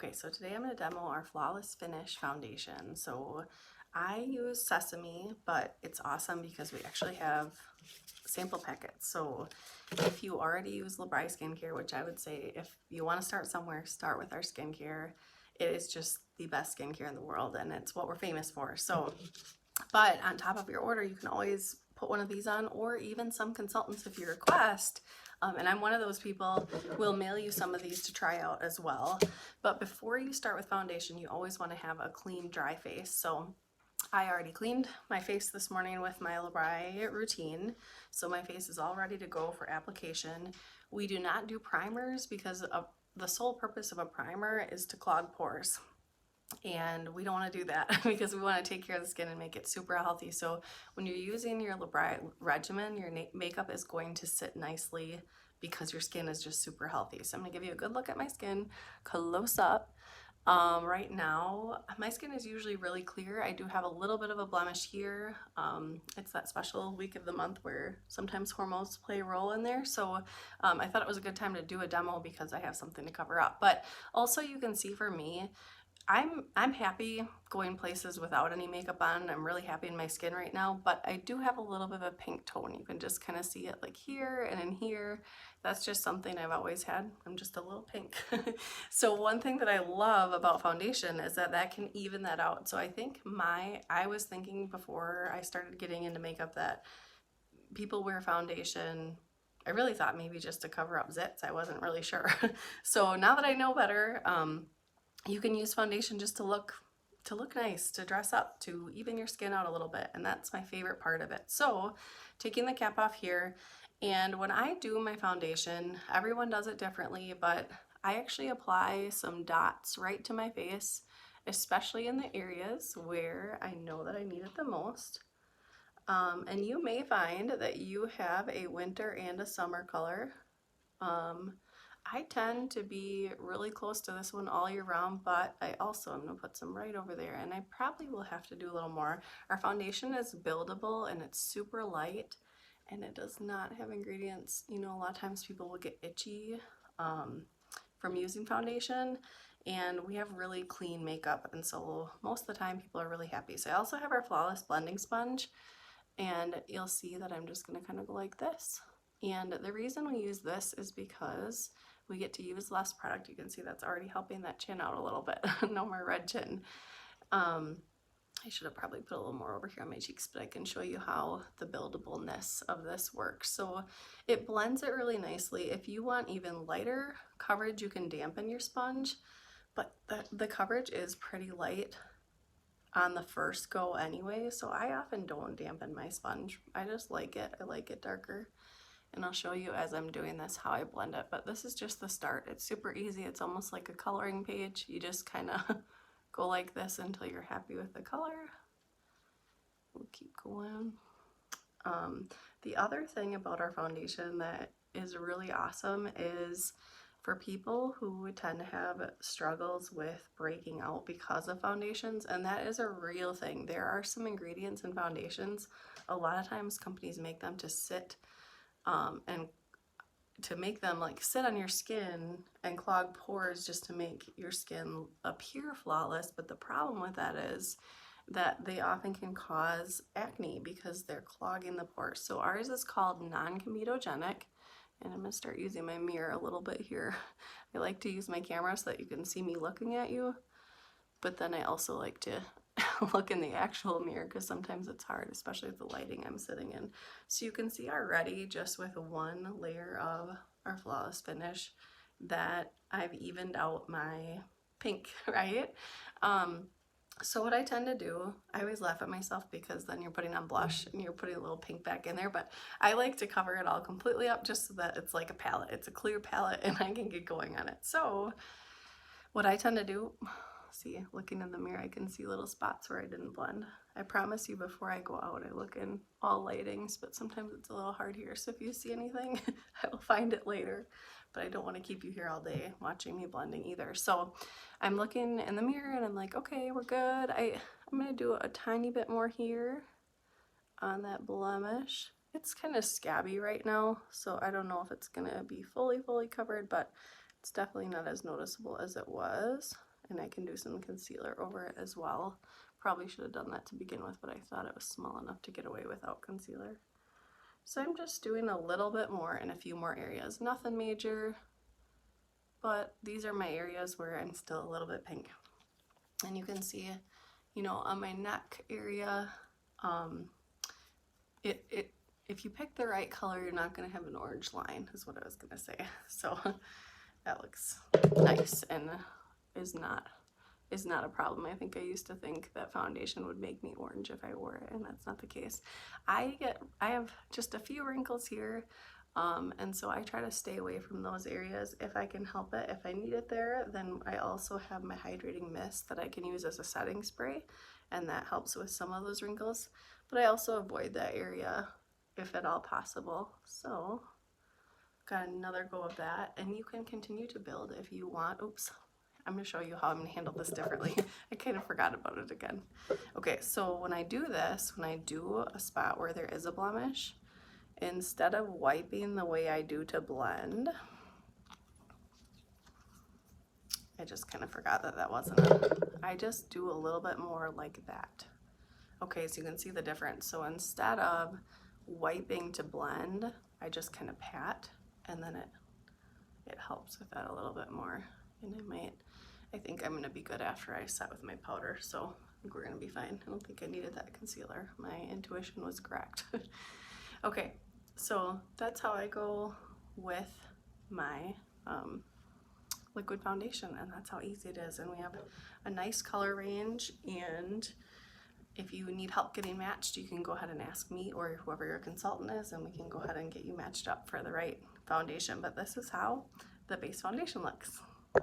Okay, so today I'm going to demo our Flawless Finish foundation. So I use Sesame, but it's awesome because we actually have sample packets. So if you already use BRI skincare, which I would say if you want to start somewhere, start with our skincare. It is just the best skincare in the world and it's what we're famous for. So, but on top of your order, you can always put one of these on, or even some consultants if you request. And I'm one of those people, will mail you some of these to try out as well. But before you start with foundation, you always want to have a clean, dry face. So I already cleaned my face this morning with my BRI routine, so my face is all ready to go for application. We do not do primers because the sole purpose of a primer is to clog pores. And we don't want to do that because we want to take care of the skin and make it super healthy. So when you're using your BRI regimen, your makeup is going to sit nicely because your skin is just super healthy. So I'm going to give you a good look at my skin close up. Right now, my skin is usually really clear. I do have a little bit of a blemish here. It's that special week of the month where sometimes hormones play a role in there. So I thought it was a good time to do a demo because I have something to cover up. But also you can see for me, I'm happy going places without any makeup on. I'm really happy in my skin right now, but I do have a little bit of a pink tone. You can just kind of see it like here and in here. That's just something I've always had. I'm just a little pink. So one thing that I love about foundation is that can even that out. So I think I was thinking before I started getting into makeup that people wear foundation. I really thought maybe just to cover up zits. I wasn't really sure. So now that I know better, you can use foundation just to look nice, to dress up, to even your skin out a little bit, and that's my favorite part of it. So taking the cap off here, and when I do my foundation, everyone does it differently, but I actually apply some dots right to my face, especially in the areas where I know that I need it the most. And you may find that you have a winter and a summer color. I tend to be really close to this one all year round, but I also am going to put some right over there, and I probably will have to do a little more. Our foundation is buildable and it's super light, and it does not have ingredients. You know, a lot of times people will get itchy from using foundation, and we have really clean makeup, and so most of the time people are really happy. So I also have our Flawless blending sponge, and you'll see that I'm just going to kind of go like this. And the reason we use this is because we get to use less product. You can see that's already helping that chin out a little bit. No more red chin. I should have probably put a little more over here on my cheeks, but I can show you how the buildableness of this works. So it blends it really nicely. If you want even lighter coverage, you can dampen your sponge, but the coverage is pretty light on the first go anyway, so I often don't dampen my sponge. I just like it. I like it darker. And I'll show you as I'm doing this how I blend it, but this is just the start. It's super easy. It's almost like a coloring page. You just kind of go like this until you're happy with the color. We'll keep going. The other thing about our foundation that is really awesome is for people who tend to have struggles with breaking out because of foundations, and that is a real thing. There are some ingredients in foundations. A lot of times companies make them to sit and to make them like sit on your skin and clog pores just to make your skin appear flawless. But the problem with that is that they often can cause acne because they're clogging the pores. So ours is called non-comedogenic, and I'm gonna start using my mirror a little bit here. I like to use my camera so that you can see me looking at you, but then I also like to look in the actual mirror because sometimes it's hard, especially with the lighting I'm sitting in. So you can see already just with one layer of our Flawless Finish that I've evened out my pink, right? So what I tend to do, I always laugh at myself because then you're putting on blush and you're putting a little pink back in there, but I like to cover it all completely up just so that it's like a palette. It's a clear palette and I can get going on it. So what I tend to do, see, looking in the mirror, I can see little spots where I didn't blend. I promise you before I go out, I look in all lightings, but sometimes it's a little hard here. So if you see anything, I will find it later, but I don't want to keep you here all day watching me blending either. So I'm looking in the mirror and I'm like, okay, we're good. I'm going to do a tiny bit more here on that blemish. It's kind of scabby right now, so I don't know if it's going to be fully covered, but it's definitely not as noticeable as it was. and I can do some concealer over it as well. Probably should have done that to begin with, but I thought it was small enough to get away without concealer. So I'm just doing a little bit more in a few more areas. Nothing major, but these are my areas where I'm still a little bit pink. And you can see, you know, on my neck area, if you pick the right color, you're not going to have an orange line, is what I was going to say. So that looks nice and is not a problem. I think I used to think that foundation would make me orange if I wore it, and that's not the case. I have just a few wrinkles here, and so I try to stay away from those areas if I can help it. If I need it there, then I also have my hydrating mist that I can use as a setting spray, and that helps with some of those wrinkles. But I also avoid that area if at all possible. So got another go of that, and you can continue to build if you want. Oops, I'm going to show you how I'm going to handle this differently. I kind of forgot about it again. Okay, so when I do this, when I do a spot where there is a blemish, instead of wiping the way I do to blend, I just kind of forgot that that wasn't it. I just do a little bit more like that. Okay, so you can see the difference. So instead of wiping to blend, I just kind of pat, and then it helps with that a little bit more. And I think I'm gonna be good after I set with my powder, so I think we're gonna be fine. I don't think I needed that concealer. My intuition was correct. Okay, so that's how I go with my liquid foundation, and that's how easy it is. And we have a nice color range, and if you need help getting matched, you can go ahead and ask me or whoever your consultant is, and we can go ahead and get you matched up for the right foundation. But this is how the base foundation looks.